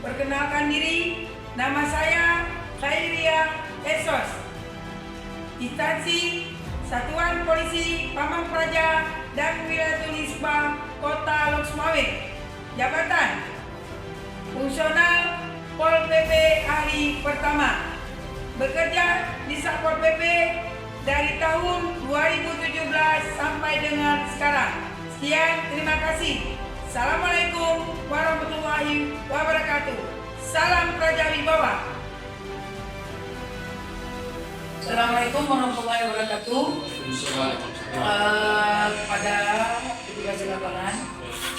Perkenalkan diri, nama saya Khairia Esos. Instansi Satuan Polisi Pamang Praja dan Wilayatul Hisbah Kota Loksmawe. Jabatan Fungsional Pol PP Hari Pertama. Bekerja di Satpol PP dari tahun 2017 sampai dengan sekarang. Sekian, terima kasih. Assalamualaikum warahmatullahi wabarakatuh. Salam Praja Wibawa. Assalamualaikum warahmatullahi wabarakatuh. Pada petugas di lapangan,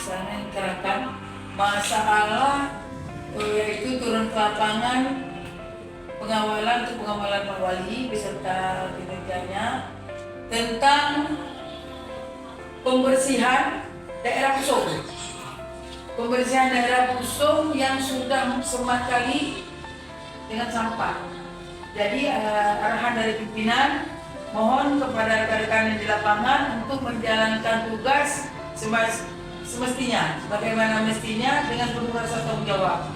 saya mengerahkan masalah yaitu turun ke lapangan pengawalan untuk pengawalan Pak Wali beserta kinerjanya tentang pembersihan daerah Pusong. Pembersihan daerah Pusong yang sudah semat kali dengan sampah. Jadi arahan dari pimpinan mohon kepada rekan-rekan yang di lapangan untuk menjalankan tugas semestinya, bagaimana mestinya dengan penuh rasa tanggung jawab.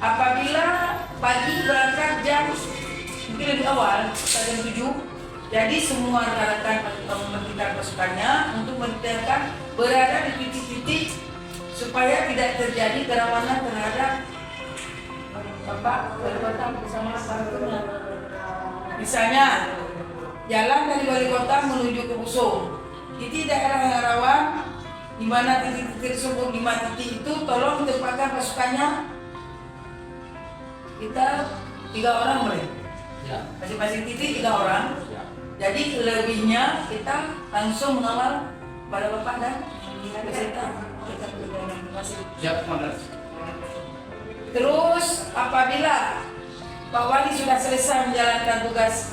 Apabila pagi berangkat jam mungkin lebih awal, jam 7, jadi semua rekan-rekan memperhatikan pasukannya untuk menentukan berada di titik-titik supaya tidak terjadi kerawanan terhadap perbuatan bersama para. Misalnya jalan dari wali kota menuju ke Pusong, itu daerah yang rawan, di mana titik-titik tersebut 5 titik itu tolong tempatkan pasukannya. Kita 3 orang boleh, masing-masing titik 3 orang. Jadi lebihnya kita langsung mengawal pada bapak dan beserta. Terus apabila Pak Wali sudah selesai menjalankan tugas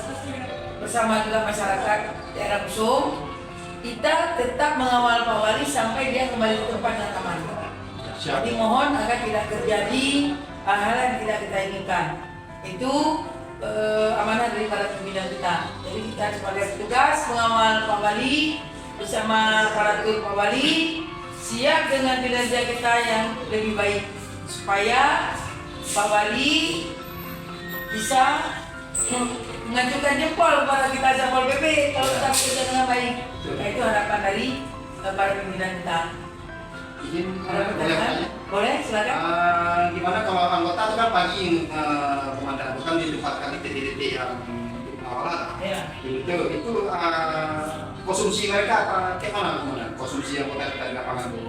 bersama juga masyarakat daerah Pusong, kita tetap mengawal Pak Wali sampai dia kembali ke tempat yang aman. Jadi mohon agar tidak terjadi hal-hal yang tidak kita inginkan. Itu amanah dari para pimpinan kita. Jadi kita sebagai petugas mengawal Pak Wali bersama para tur Pak Wali, siap dengan kinerja kita yang lebih baik supaya Pak Wali bisa mengajukan jempol kepada kita Satpol PP kalau kita bekerja dengan baik. Nah, itu harapan dari para pimpinan kita. Izin boleh silakan. Gimana kalau anggota itu kan pagi komandan itu kan ditempatkan di titik-titik yang pengawalan. Ya. Itu konsumsi mereka apa kayak mana komandan? Konsumsi anggota kita di lapangan itu?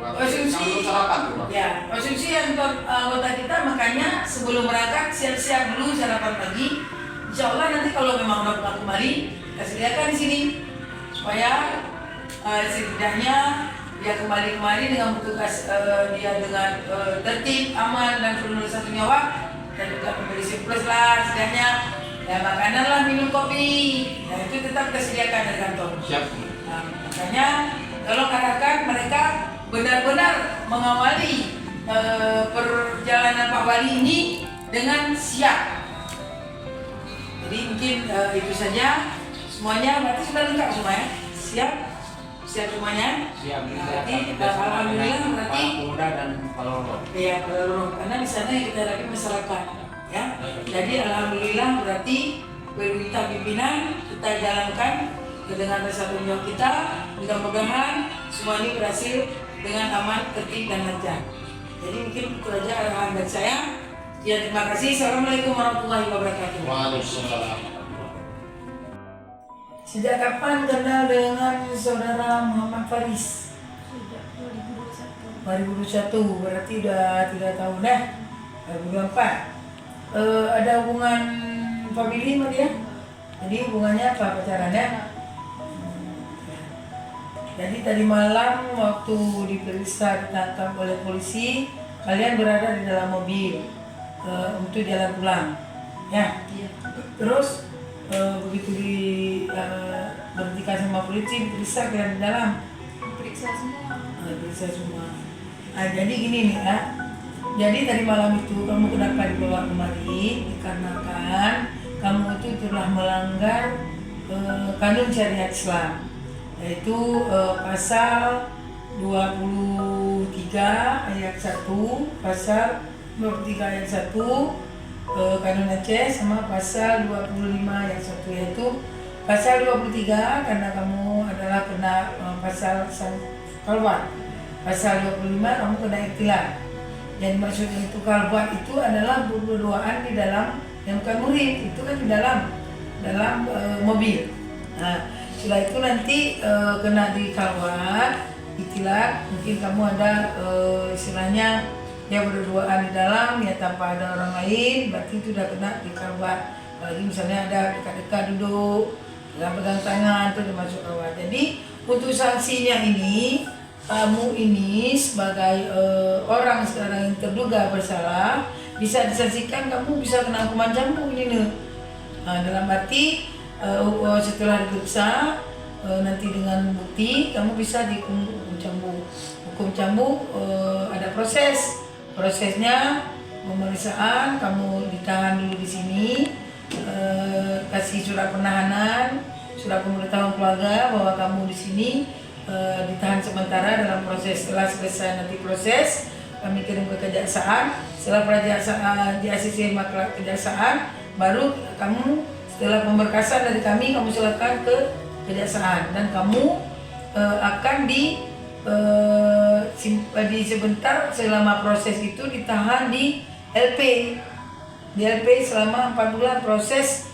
Sebelum sarapan tuh, Pak? Ya, konsumsi anggota kita makanya sebelum berangkat siap-siap dulu sarapan pagi. Insya Allah nanti kalau memang udah pulang kembali, kita sediakan di sini supaya setidaknya dia kembali dengan bertugas dia dengan tertib, aman dan penuh rasa tanggung jawab, dan juga memberi surplus lah setidaknya ya makanan lah, minum kopi, nah itu tetap kita sediakan dari kantor. Siap. Nah, makanya tolong arahkan mereka benar-benar mengawali perjalanan Pak Wali ini dengan siap. Jadi mungkin itu saja semuanya, berarti sudah lengkap semua ya? Siap semuanya? Siap. Berarti alhamdulillah berarti Polda dan Poloro. iya, Poloro. Karena di sana yang kita lagi masyarakat ya. Jadi alhamdulillah berarti perintah pimpinan kita jalankan dengan rasa tanggung jawab kita. Mudah-mudahan semua ini berhasil dengan aman, tertib dan lancar. Jadi mungkin itu aja arahan dari saya. Ya, terima kasih. Assalamualaikum warahmatullahi wabarakatuh. Waalaikumsalam. Sejak kapan kenal dengan saudara Muhammad Faris? Sejak 2021. 2021, berarti udah 3 tahun dah. 2024. Ada hubungan famili sama dia? Jadi hubungannya apa, pacarannya? Jadi tadi malam waktu diperiksa ditangkap oleh polisi, kalian berada di dalam mobil untuk jalan pulang, ya? Iya. Terus begitu berhentikan sama polisi, diperiksa kalian di dalam? Periksa semua. Diperiksa semua. Nah, jadi gini nih ya. Jadi tadi malam itu kamu kenapa dibawa kemari? Dikarenakan kamu itu telah melanggar kanun syariat Islam, yaitu pasal 23 ayat 1, pasal 23 ayat 1 Kanun Aceh sama pasal 25 ayat 1 yaitu pasal 23 karena kamu adalah kena pasal kalwat. Pasal 25 kamu kena iktilat. Jadi maksudnya itu kalwat itu adalah berduaan di dalam yang bukan murid, itu kan di dalam mobil. Nah, setelah itu nanti kena di kalwat, iktilat, mungkin kamu ada istilahnya ya berduaan di dalam ya tanpa ada orang lain, berarti itu udah kena di kalwat. Apalagi misalnya ada dekat-dekat duduk, pegang tangan itu termasuk kalwat. Jadi untuk sanksinya ini, kamu ini sebagai orang sekarang yang terduga bersalah bisa disanksikan, kamu bisa kena hukuman cambuk ini nih. Nah, dalam arti setelah diperiksa nanti dengan bukti kamu bisa dihukum cambuk. Hukum cambuk ada prosesnya pemeriksaan, kamu ditahan dulu di sini, kasih surat penahanan, surat pemberitahuan keluarga bahwa kamu di sini ditahan sementara dalam proses. Setelah selesai nanti proses kami kirim ke kejaksaan. Setelah kejaksaan di ACC maka kejaksaan, baru kamu setelah pemberkasan dari kami kamu silakan ke kejaksaan dan kamu akan di sebentar selama proses itu ditahan di LP selama 4 bulan proses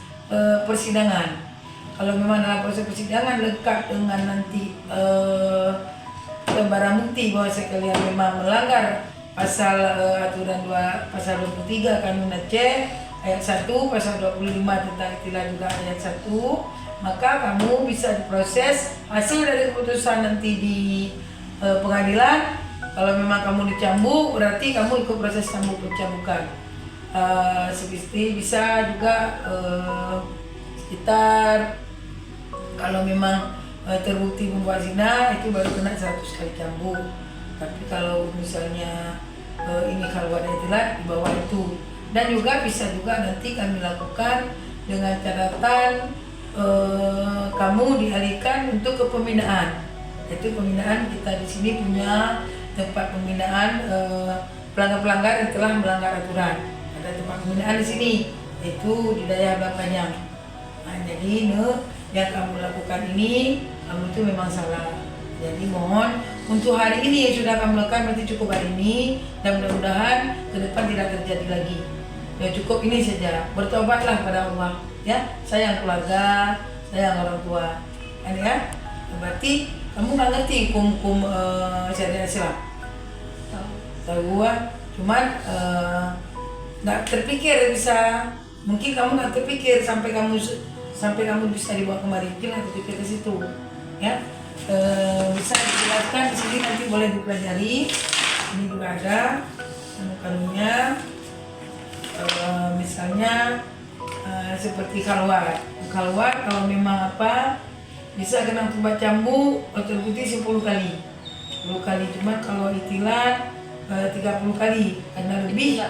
persidangan. Kalau memang dalam proses persidangan lengkap dengan nanti barang bukti bahwa kalian memang melanggar pasal aturan 2 pasal 23 Kanun Aceh ayat 1 pasal 25 tentang iktilat juga ayat 1, maka kamu bisa diproses. Hasil dari keputusan nanti di pengadilan, kalau memang kamu dicambuk berarti kamu ikut proses cambuk pencambukan. Seperti bisa juga sekitar kalau memang terbukti membuat zina itu baru kena 100 kali cambuk. Tapi kalau misalnya ini kalau ada iktilat di bawah itu. Dan juga bisa juga nanti kami lakukan dengan catatan kamu dialihkan untuk kepembinaan. Itu pembinaan kita di sini punya tempat pembinaan pelanggar-pelanggar yang telah melanggar aturan. Ada tempat pembinaan di sini, itu di daerah Bapanyang. Nah, jadi yang kamu lakukan ini kamu itu memang salah. Jadi mohon untuk hari ini yang sudah kamu lakukan berarti cukup hari ini dan mudah-mudahan ke depan tidak terjadi lagi. Ya cukup ini saja. Bertobatlah pada Allah. Ya, sayang keluarga, sayang orang tua. Ini ya. Berarti kamu nggak ngerti hukum syariat Islam? Tahu cuman nggak terpikir bisa. Mungkin kamu nggak terpikir sampai kamu bisa dibawa kemari. Mungkin nggak terpikir ke situ, ya. Bisa dijelaskan di sini nanti boleh dipelajari. Ini juga ada kanunnya. Misalnya seperti kalwat kalau memang apa bisa kena hukuman cambuk terbukti 10 kali. Cuman kalau iktilat 30 kali karena lebih.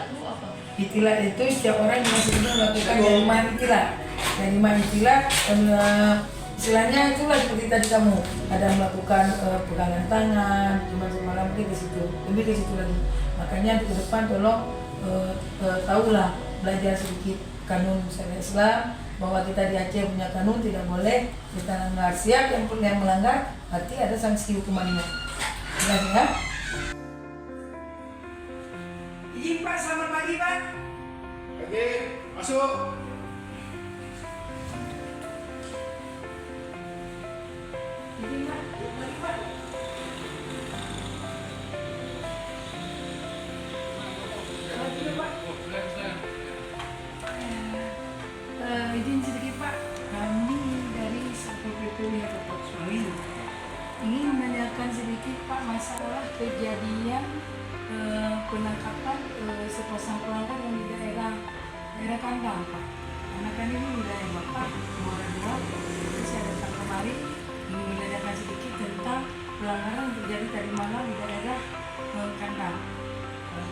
Iktilat itu setiap orang yang sudah melakukan jariman iktilat istilahnya itulah seperti tadi kamu ada melakukan pegangan tangan cuma semalam ke situ lagi. Makanya untuk ke depan tolong tahulah, belajar sedikit kanun syariat Islam bahwa kita di Aceh punya kanun tidak boleh kita melanggar. Siap yang melanggar berarti ada sanksi hukumannya. Jelas ya? Izin Pak, selamat pagi Pak. Oke, masuk. Izin Pak, mari Pak. Izin sedikit Pak, kami dari Satpol PP Kota Suami ingin menanyakan sedikit Pak masalah kejadian penangkapan sepasang pelanggar yang di daerah kandang Pak. Karena kan ini wilayah Bapak, Muara Dua, saya datang kemari ingin menanyakan sedikit tentang pelanggaran yang terjadi tadi malam di daerah kandang.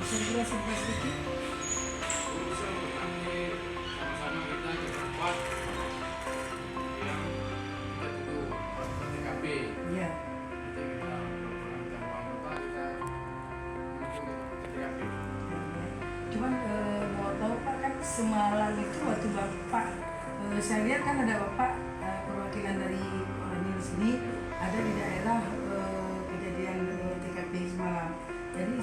Bisa dijelaskan sedikit? Sama-sama kita cepat yang kita tuduh TKP. Iya. Nanti kita minta uang apa kita menuju ke TKP. Cuma semalam itu waktu Bapak saya lihat kan ada Bapak perwakilan dari orang di sini ada di daerah kejadian TKP semalam. Jadi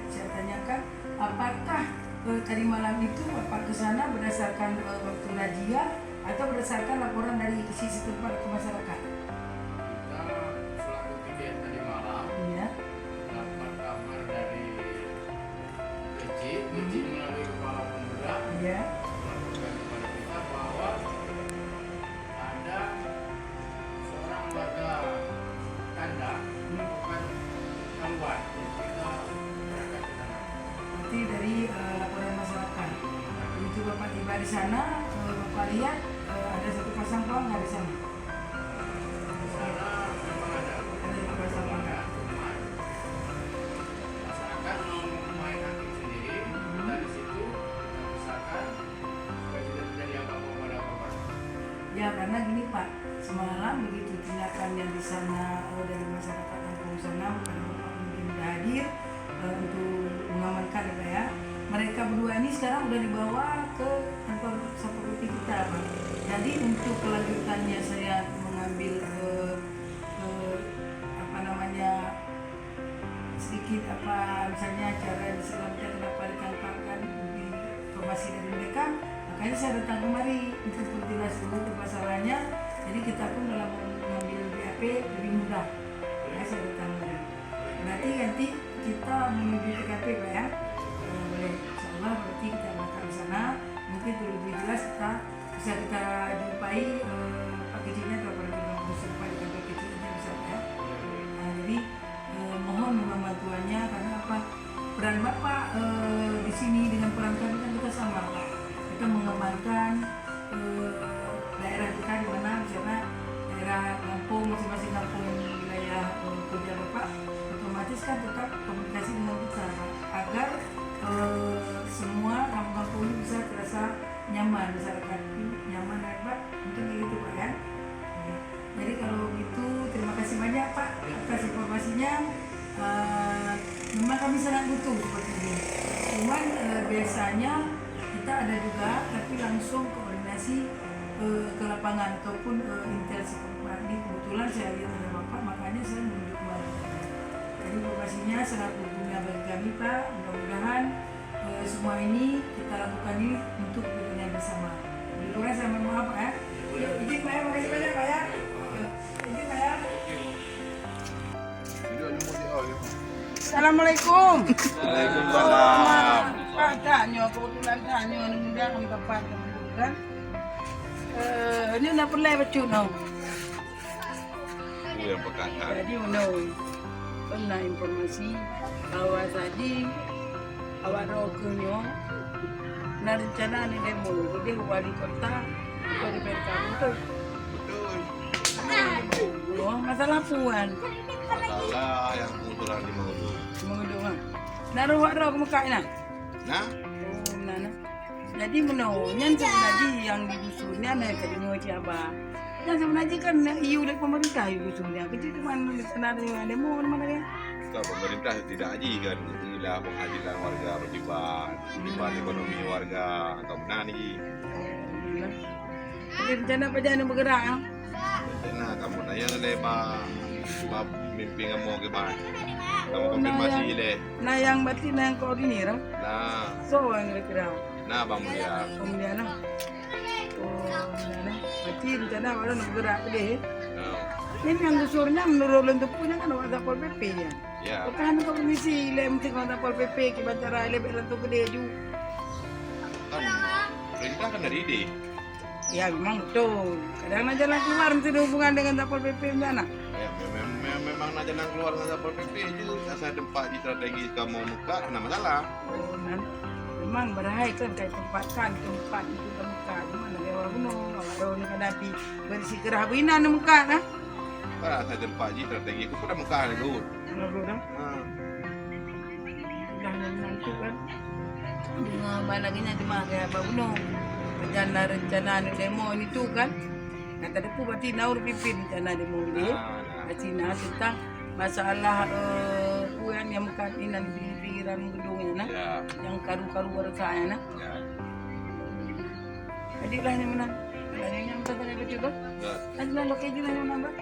saya tanyakan apakah tadi malam itu Bapak ke sana berdasarkan waktu razia atau berdasarkan laporan dari sisi tempat ke masyarakat? Kita selaku kegiatan tadi malam Iya. dapat kabar dari PJ melalui kepala pemuda Iya. melaporkan kepada kita bahwa ada seorang warga Kanda melakukan keluar. Kita berangkat ke sana. Berarti dari laporan masyarakat. Begitu Bapak tiba di sana, Bapak lihat ada satu pasang pohon nggak di sana? Di sana memang ada Ada satu pasang pohon. teman masyarakat mau main hakim sendiri. Kita di situ kita pisahkan supaya tidak terjadi apa-apa pada korban. Ya karena gini Pak, semalam begitu tindakan yang di sana dari masyarakat kampung sana bukan Bapak mungkin sudah hadir untuk mengamankan ya Pak ya. Mereka berdua ini sekarang udah dibawa ke kantor Satpol PP kita Pak. Jadi untuk kelanjutannya saya mengambil apa namanya sedikit apa misalnya cara diselamatkan kenapa ditangkapkan informasi dari mereka, makanya saya datang kemari untuk berjelas dulu masalahnya. Jadi kita pun dalam mengambil BAP lebih mudah. Makanya saya datang kemari. Berarti nanti kita menuju TKP Pak ya. Boleh, insyaallah berarti kita bakal di sana. Mungkin untuk lebih jelas bisa kita jumpai Pak Kecilnya atau para pengguna serta di kantor kecilnya bisa Pak ya. Nah, jadi mohon memang bantuannya karena apa? Peran Bapak di sini dengan peran kami kan kita sama Pak. Kita mengamankan daerah kita di mana misalnya daerah Lampung, masing-masing kampung wilayah kerja Bapak otomatis kan tetap komunikasi dengan kita Pak, agar semua kampung-kampung ini bisa terasa nyaman, masyarakat nyaman ya Pak, mungkin gitu Pak ya. Jadi kalau gitu terima kasih banyak Pak atas informasinya. Memang kami sangat butuh seperti ini. Cuman biasanya kita ada juga tapi langsung koordinasi ke lapangan ataupun intel setempat. Ini kebetulan saya lihat ada Bapak, makanya saya menunjuk kembali. Jadi informasinya sangat berguna bagi kami Pak. Mudah-mudahan semua ini kita lakukan ini untuk kepentingan bersama. Di luar saya mohon maaf Pak ya. Izin Pak ya, makasih banyak Pak ya. Izin Pak ya. Assalamualaikum. Waalaikumsalam. Pak tanya, kebetulan tanya undang tempat kemudian. Ini nak perlu baca no. Yang perkataan. Jadi no. Pernah informasi bahwa tadi awak rokenyo na rencana ni demo jadi wali kota atau di PK betul. Betul. Oh, masalah puan. Masalah yang kebetulan di Maulu. Mengudu ah. Naruh wak muka ina. Nah, Oh, nana. Jadi menaunya sebenarnya yang digusurnya ada kedua siapa. Yang sebenarnya kan iu dari pemerintah iu gusurnya. Kecil cuma ada demo mana ya? kita pemerintah tidak aji kan inilah penghasilan warga berjibat, ekonomi warga atau benar nih. Jadi rencana apa jangan bergerak ya? Nah, kamu nanya lema mimpi kamu gimana? Kamu konfirmasi deh. Nah yang berarti nah yang koordinir. Nah, So yang kira-kira. nah Bang Mulia. Kemudian nah. Oh, nah. Berarti rencana apa nak bergerak deh. Nah, Ini yang gusurnya menurut untuk punya kan ada Satpol PP ya. ya. Bukan komisi lem mesti kalau Satpol PP kita cara lebih lentuk gede juga. Kan perintah kan dari ide. Ya memang betul. Kadang aja jalan keluar mesti ada hubungan dengan Satpol PP mana. Ya, memang nak jalan keluar dengan Satpol PP juga. Asal tempat di strategi kamu muka, ada masalah. Oh, nan. Memang berai kan kayak tempat itu tempat mana dia orang gunung, orang ni kadapi bersih kerah binan muka nah. Kan asal tempat di strategi itu pun ada muka ada good. Lalu dah. Nah, Dah nanti kan. Dengan balaginya cuma kayak apa gunung. Rencana demo ini tu kan. Kata dia pun berarti naur pimpin rencana demo ni. Cina tentang masalah kuan yang bukan inan di pinggiran gedungnya nah. ya, Yang karu-karu saya nah. ya. Adiklah yang menang. Ada yang tanya juga. Enggak. Adiklah lo kayak yang nambah.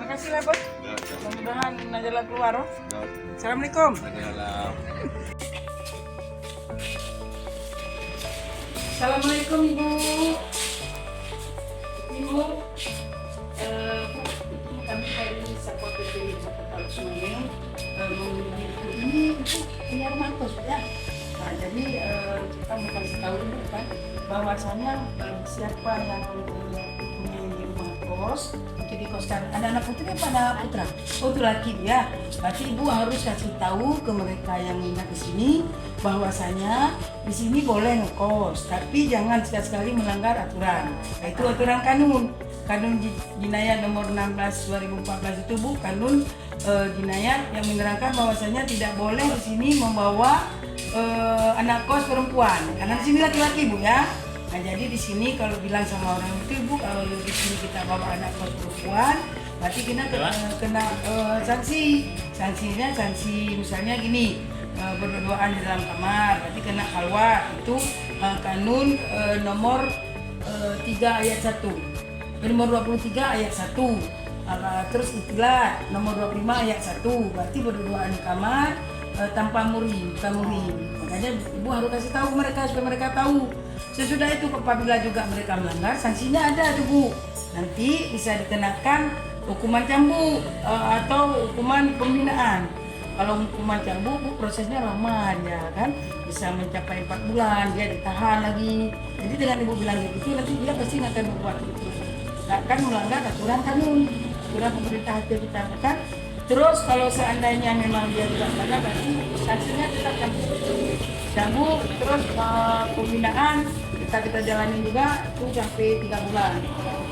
Makasih lah bos. Enggak. Mudah-mudahan Najla keluar. Oh. Enggak. Assalamualaikum. Waalaikumsalam. Assalamualaikum ibu. Ibu, kami dari Satpol PP Jakarta Semarang memiliki ini punya rumah kos ya. Nah, jadi kita mau kasih tahu dulu kan bahwasanya siapa yang mempunyai rumah kos untuk dikoskan ada anak putri apa ada putra? Oh itu laki ya. Berarti ibu harus kasih tahu ke mereka yang tinggal di sini bahwasanya di sini boleh ngekos, tapi jangan sekali-sekali melanggar aturan. Nah, itu aturan kanun jinayat nomor 16 2014 itu Bu, kanun jinayat yang menerangkan bahwasanya tidak boleh di sini membawa anak kos perempuan. Karena di sini laki-laki Bu ya. Nah, jadi di sini kalau bilang sama orang itu Bu, kalau di sini kita bawa anak kos perempuan, berarti kita kena sanksi. Sanksinya sanksi misalnya gini, berduaan di dalam kamar, berarti kena halwat. Itu kanun nomor 3 ayat 1. Nomor 23 ayat 1. Terus istilah nomor 25 ayat 1. Berarti berduaan di kamar tanpa murim, bukan murim. Makanya ibu harus kasih tahu mereka supaya mereka tahu. Sesudah itu apabila juga mereka melanggar, sanksinya ada tuh Bu. Nanti bisa dikenakan hukuman cambuk atau hukuman pembinaan. Kalau hukuman cambuk Bu, prosesnya lama ya kan, bisa mencapai 4 bulan dia ditahan lagi. Jadi dengan ibu bilang gitu nanti dia pasti nggak akan berbuat itu, nggak akan melanggar aturan kanun, aturan pemerintah yang kita kan. Terus kalau seandainya memang dia tidak melanggar, berarti sanksinya tetap cambuk, terus pembinaan kita jalanin juga itu sampai 3 bulan.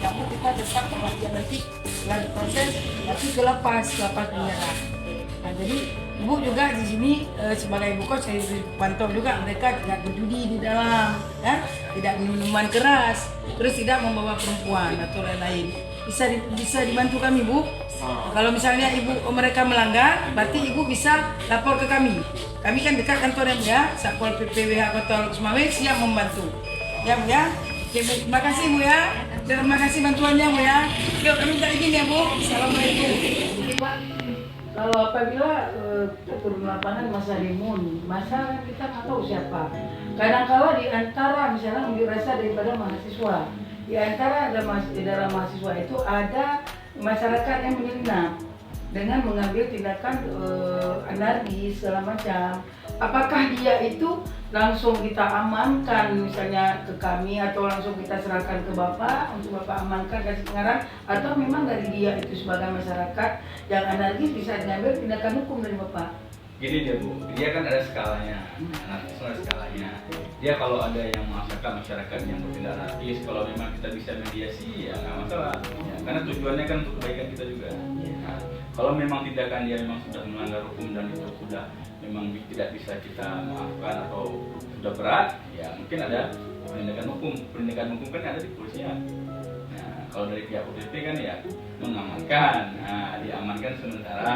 Cambuk kita tetap kalau dia nanti setelah diproses nanti kelepas penjara. Nah, jadi ibu juga di sini sebagai ibu kos saya pantau juga mereka tidak berjudi di dalam, ya, tidak minum minuman keras, terus tidak membawa perempuan atau lain-lain. Bisa dibantu kami Bu. Kalau misalnya mereka melanggar, berarti ibu bisa lapor ke kami. Kami kan dekat kantor ya Bu ya, Satpol PP WH Kota Sumawwe siap membantu. Ya Bu ya. Oke Bu, terima kasih Bu ya. Terima kasih bantuannya Bu ya. Yuk kami minta izin ya Bu. Assalamualaikum. Pak, kalau apabila turun lapangan masa rimun, masa kita nggak tahu siapa. Kadang-kala di antara misalnya unjuk rasa daripada mahasiswa, di antara dalam mahasiswa itu ada masyarakat yang menyelinap dengan mengambil tindakan anarkis segala macam. Apakah dia itu langsung kita amankan misalnya ke kami atau langsung kita serahkan ke Bapak untuk Bapak amankan kasih pengarahan, atau memang dari dia itu sebagai masyarakat yang anarkis bisa diambil tindakan hukum dari Bapak? Gini dia Bu, dia kan ada skalanya, anarkis ada skalanya. Dia kalau ada yang merasakan masyarakat yang bertindak anarkis, kalau memang kita bisa mediasi ya nggak masalah. Ya, karena tujuannya kan untuk kebaikan kita juga. Nah, kalau memang tindakan dia memang sudah melanggar hukum dan itu sudah memang tidak bisa kita maafkan atau sudah berat, ya mungkin ada penindakan hukum. Penindakan hukum kan ada di kepolisian. Nah, kalau dari pihak OTP kan ya mengamankan, nah diamankan sementara.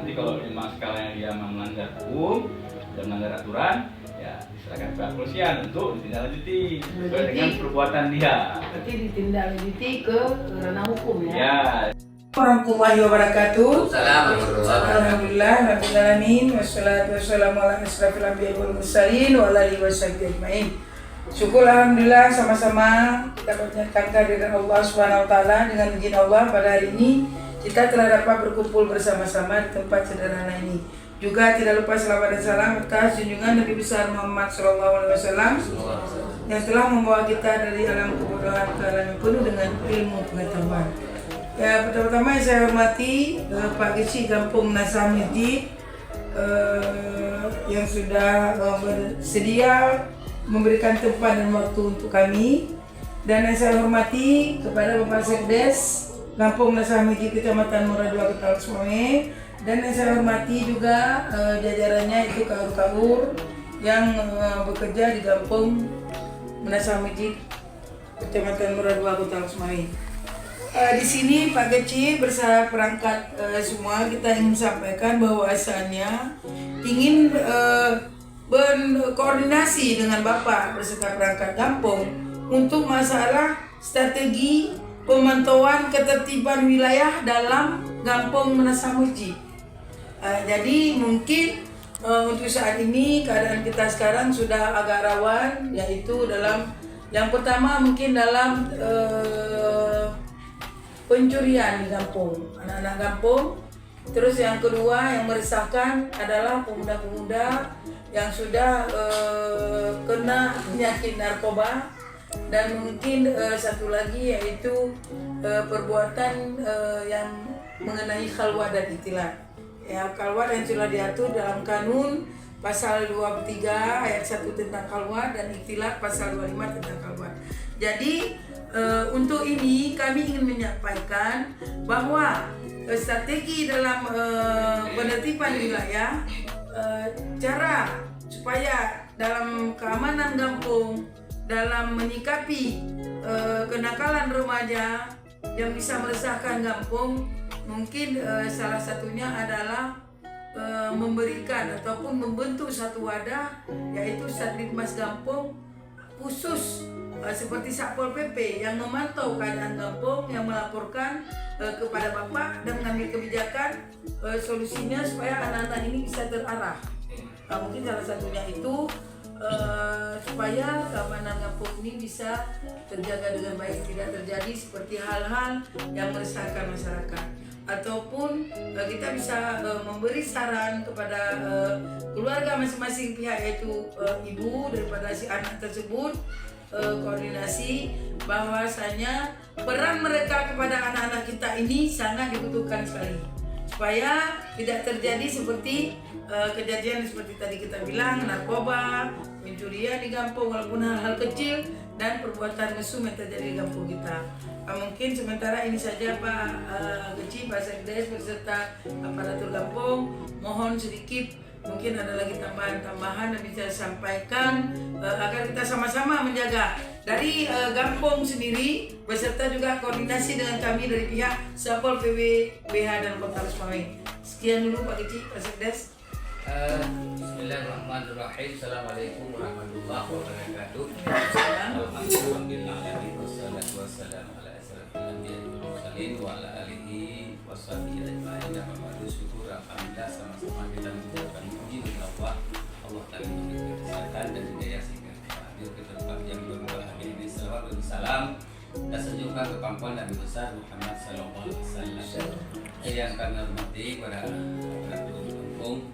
Nanti kalau memang skalanya dia melanggar hukum dan melanggar aturan, ya diserahkan ke pihak kepolisian untuk ditindaklanjuti sesuai dengan perbuatan dia. Berarti ditindaklanjuti ke ranah hukum ya? Ya. Warahmatullahi wabarakatuh. Alhamdulillah rabbil alamin wassalatu wassalamu ala asrofil anbiya'i wal mursalin wa ala alihi wasahbihi ajmain. Syukur alhamdulillah sama-sama kita panjatkan kehadiran Allah Subhanahu wa taala. Dengan izin Allah pada hari ini kita telah dapat berkumpul bersama-sama di tempat sederhana ini. Juga tidak lupa selawat dan salam atas junjungan Nabi besar Muhammad SAW yang telah membawa kita dari alam kebodohan ke alam yang penuh dengan ilmu pengetahuan. Ya, pertama-tama yang saya hormati Pak Geci Kampung Nasah Masjid yang sudah bersedia memberikan tempat dan waktu untuk kami, dan yang saya hormati kepada Bapak Sekdes Kampung Nasah Masjid Kecamatan Muradua Kota Sumawwe, dan yang saya hormati juga jajarannya itu kaur-kaur yang bekerja di Kampung Nasah Masjid Kecamatan Muradua Kota Sumawwe. Di sini Pak Geci bersama perangkat semua kita ingin sampaikan bahwasannya ingin berkoordinasi dengan Bapak beserta perangkat kampung untuk masalah strategi pemantauan ketertiban wilayah dalam Kampung Menasamuji. Jadi mungkin untuk saat ini keadaan kita sekarang sudah agak rawan, yaitu dalam yang pertama mungkin dalam pencurian di kampung, anak-anak kampung. Terus yang kedua yang meresahkan adalah pemuda-pemuda yang sudah kena penyakit narkoba, dan mungkin satu lagi yaitu perbuatan yang mengenai khalwat dan ikhtilat. Ya, khalwat yang sudah diatur dalam kanun pasal 23 ayat 1 tentang khalwat dan ikhtilat pasal 25 tentang khalwat. Jadi untuk ini kami ingin menyampaikan bahwa strategi dalam penertiban wilayah, cara supaya dalam keamanan kampung, dalam menyikapi kenakalan remaja yang bisa meresahkan kampung, mungkin salah satunya adalah memberikan ataupun membentuk satu wadah, yaitu Satritmas Kampung khusus seperti Satpol PP yang memantau keadaan kampung, yang melaporkan kepada Bapak dan mengambil kebijakan solusinya supaya anak-anak ini bisa terarah. Mungkin salah satunya itu supaya keamanan kampung ini bisa terjaga dengan baik, tidak terjadi seperti hal-hal yang meresahkan masyarakat. Ataupun kita bisa memberi saran kepada keluarga masing-masing pihak, yaitu ibu daripada si anak tersebut, koordinasi bahwasanya peran mereka kepada anak-anak kita ini sangat dibutuhkan sekali, supaya tidak terjadi seperti kejadian seperti tadi kita bilang, narkoba, pencurian di kampung walaupun hal-hal kecil, dan perbuatan mesum yang terjadi di kampung kita. Mungkin sementara ini saja Pak Keci, Pak Sekdes beserta aparatur kampung, mohon sedikit mungkin ada lagi tambahan-tambahan yang bisa sampaikan agar kita sama-sama menjaga dari kampung sendiri beserta juga koordinasi dengan kami dari pihak Satpol PP BH dan Kota Lestari. Sekian dulu Pak Keci, Pak Sekdes. Bismillahirrahmanirrahim. Assalamualaikum warahmatullahi wabarakatuh. Alhamdulillah wassalatu wassalamu ala asyrafil anbiya'i wal mursalin wa ala alihi washabihi ajma'in. Amma ba'du, syukur alhamdulillah sama-sama kita mengucapkan puji kepada Allah. Allah Ta'ala memberikan kesehatan dan hidayah sehingga kita hadir ke tempat yang berbahagia ini. Salawat dan salam dan sejukan kepangkuan Nabi besar Muhammad sallallahu alaihi wasallam. Yang kami hormati para kampung,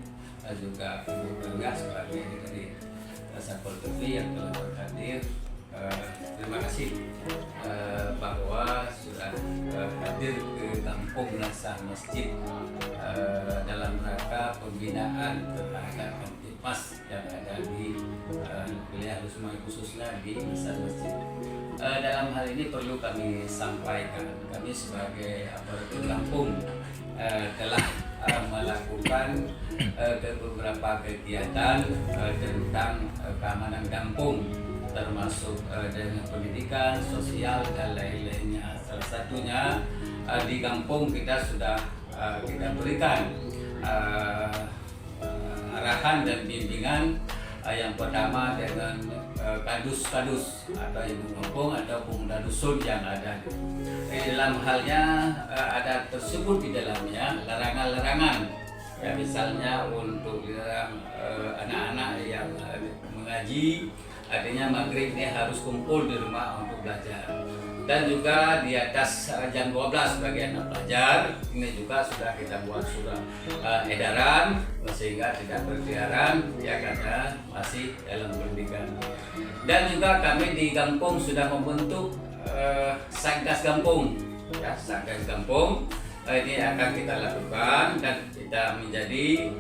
juga Ibu Perengah sebagai dari Satpol PP yang telah berhadir. Terima kasih bahwa sudah hadir ke Kampung Nasah Masjid dalam rangka pembinaan terhadap Kamtipmas yang ada di wilayah Lusmai, khususnya di Nasah Masjid. Dalam hal ini perlu kami sampaikan, kami sebagai aparatur kampung telah melakukan beberapa kegiatan tentang keamanan kampung, termasuk dengan pendidikan, sosial dan lain-lainnya. Salah satunya di kampung kita sudah kita berikan arahan dan bimbingan. Yang pertama dengan kadus-kadus atau ibu kampung atau pemuda dusun yang ada. Dalam halnya ada tersebut di dalamnya larangan-larangan. Ya, misalnya untuk anak-anak yang mengaji, artinya maghrib ini harus kumpul di rumah untuk belajar. Dan juga di atas jam 12 bagi anak pelajar, ini juga sudah kita buat surat edaran sehingga tidak berkeliaran, ya karena masih dalam pendidikan. Dan juga kami di kampung sudah membentuk Satgas Kampung, ya, Satgas Kampung. Ini akan kita lakukan dan kita menjadi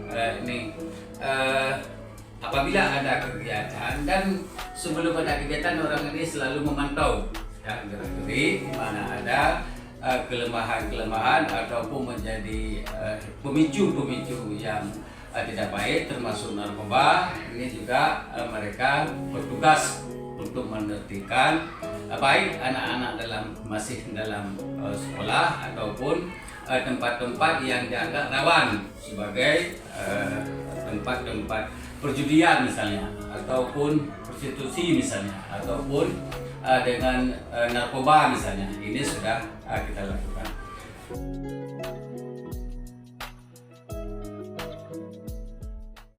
apabila ada kegiatan, dan sebelum ada kegiatan orang ini selalu memantau ya, gerak-gerik di mana ada kelemahan-kelemahan ataupun menjadi pemicu-pemicu yang tidak baik, termasuk narkoba. Ini juga mereka bertugas untuk menertibkan baik anak-anak masih dalam sekolah ataupun tempat-tempat yang dianggap rawan sebagai tempat-tempat perjudian misalnya, ataupun prostitusi misalnya, ataupun dengan narkoba misalnya. Ini sudah kita lakukan.